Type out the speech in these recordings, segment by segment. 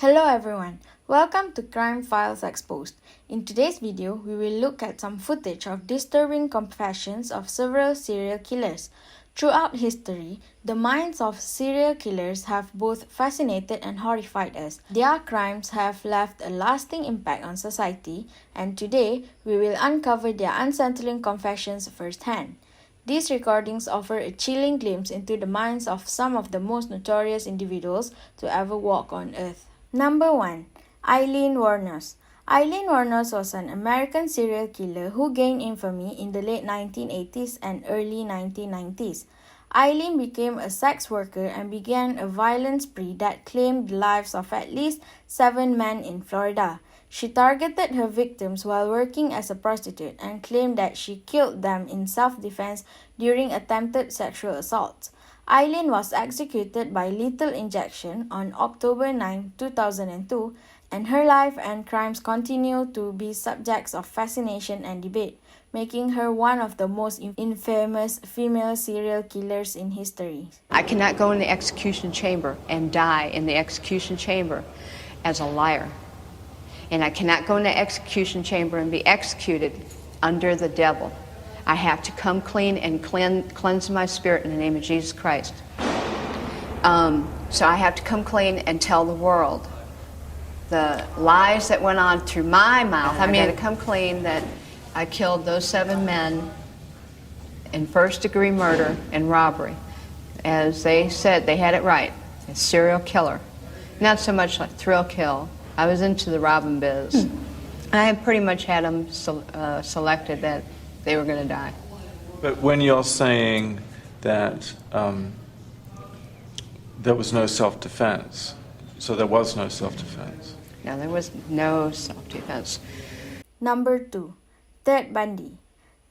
Hello everyone, welcome to Crime Files Exposed. In today's video, we will look at some footage of disturbing confessions of several serial killers. Throughout history, the minds of serial killers have both fascinated and horrified us. Their crimes have left a lasting impact on society, and today we will uncover their unsettling confessions firsthand. These recordings offer a chilling glimpse into the minds of some of the most notorious individuals to ever walk on Earth. Number 1. Aileen Wuornos. Aileen Wuornos was an American serial killer who gained infamy in the late 1980s and early 1990s. Aileen became a sex worker and began a violent spree that claimed the lives of at least 7 men in Florida. She targeted her victims while working as a prostitute and claimed that she killed them in self-defense during attempted sexual assaults. Aileen was executed by lethal injection on October 9, 2002, and her life and crimes continue to be subjects of fascination and debate, making her one of the most infamous female serial killers in history. I cannot go in the execution chamber and die in the execution chamber as a liar. And I cannot go in the execution chamber and be executed under the devil. I have to come clean and cleanse my spirit in the name of Jesus Christ. So I have to come clean and tell the world the lies that went on through my mouth. I mean, to come clean that I killed those 7 men in first-degree murder and robbery. As they said, they had it right. A serial killer. Not so much like thrill kill. I was into the robbing biz. I pretty much had them selected that they were going to die. But when you're saying that there was no self-defense, so there was no self-defense? No, there was no self-defense. Number 2. Ted Bundy.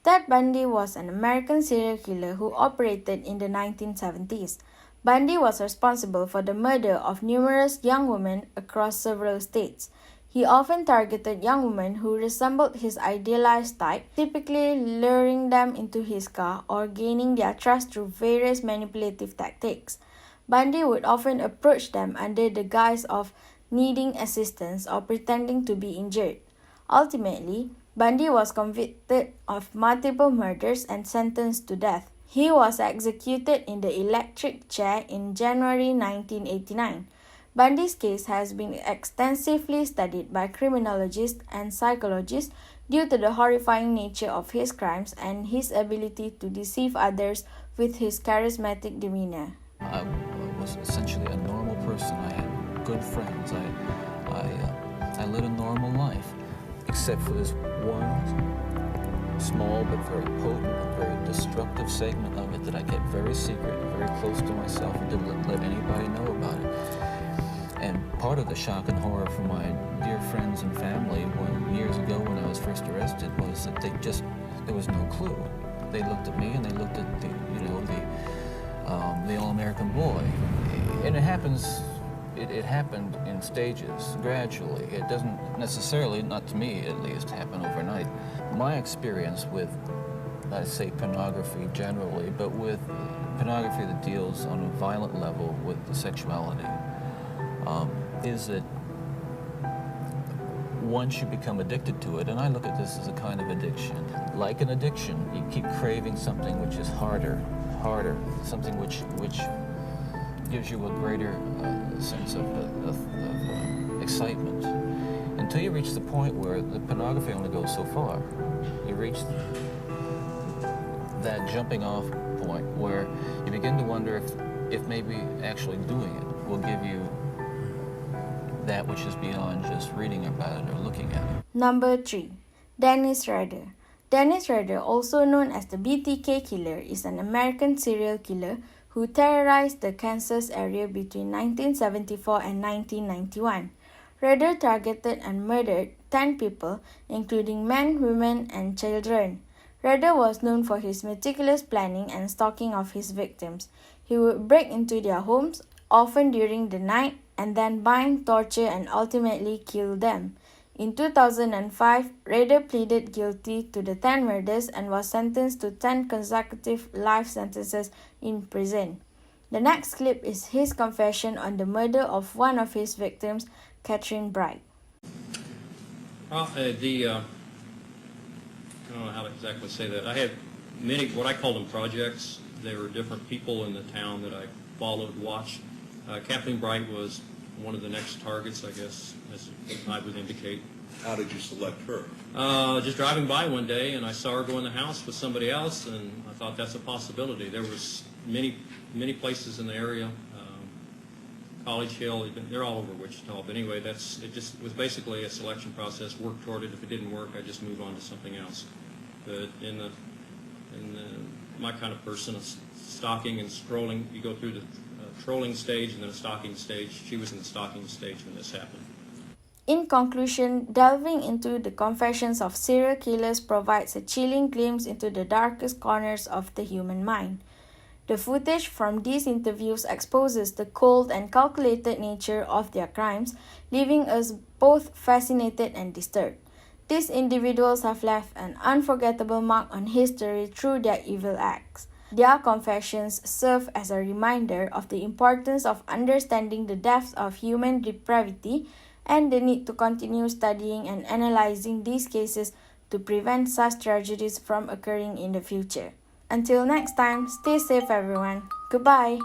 Ted Bundy was an American serial killer who operated in the 1970s. Bundy was responsible for the murder of numerous young women across several states. He often targeted young women who resembled his idealized type, typically luring them into his car or gaining their trust through various manipulative tactics. Bundy would often approach them under the guise of needing assistance or pretending to be injured. Ultimately, Bundy was convicted of multiple murders and sentenced to death. He was executed in the electric chair in January 1989. Bundy's case has been extensively studied by criminologists and psychologists due to the horrifying nature of his crimes and his ability to deceive others with his charismatic demeanor. I was essentially a normal person. I had good friends. I led a normal life, except for this one small but very potent and very destructive segment of it that I kept very secret, very close to myself, and didn't let anybody know about it. And part of the shock and horror for my dear friends and family years ago when I was first arrested was that there was no clue. They looked at me and they looked at the all-American boy. And it happened in stages, gradually. It doesn't necessarily, not to me at least, happen overnight. My experience with, I say pornography generally, but with pornography that deals on a violent level with the sexuality, is that once you become addicted to it, and I look at this as a kind of addiction, like an addiction, you keep craving something which is harder, something which gives you a greater sense of excitement, until you reach the point where the pornography only goes so far. You reach that jumping off point where you begin to wonder if maybe actually doing it will give you that which is beyond just reading about it or looking at it. Number 3. Dennis Rader. Dennis Rader, also known as the BTK killer, is an American serial killer who terrorized the Kansas area between 1974 and 1991. Rader targeted and murdered 10 people, including men, women, and children. Rader was known for his meticulous planning and stalking of his victims. He would break into their homes, often during the night, and then bind, torture, and ultimately kill them. In 2005, Rader pleaded guilty to the 10 murders and was sentenced to 10 consecutive life sentences in prison. The next clip is his confession on the murder of one of his victims, Kathryn. Well, I don't know how to exactly say that. I had many, what I call them projects. There were different people in the town that I followed, watched. Kathryn was one of the next targets, I guess, as I would indicate. How did you select her? Just driving by one day, and I saw her go in the house with somebody else, and I thought that's a possibility. There was many places in the area, College Hill, they're all over Wichita. But anyway, it just was basically a selection process. Work toward it. If it didn't work, I just move on to something else. But my kind of person, stalking and scrolling, you go through the trolling stage and then a stalking stage. She was in the stalking stage when this happened. In conclusion, delving into the confessions of serial killers provides a chilling glimpse into the darkest corners of the human mind. The footage from these interviews exposes the cold and calculated nature of their crimes, leaving us both fascinated and disturbed. These individuals have left an unforgettable mark on history through their evil acts. Their confessions serve as a reminder of the importance of understanding the depths of human depravity and the need to continue studying and analyzing these cases to prevent such tragedies from occurring in the future. Until next time, stay safe everyone. Goodbye.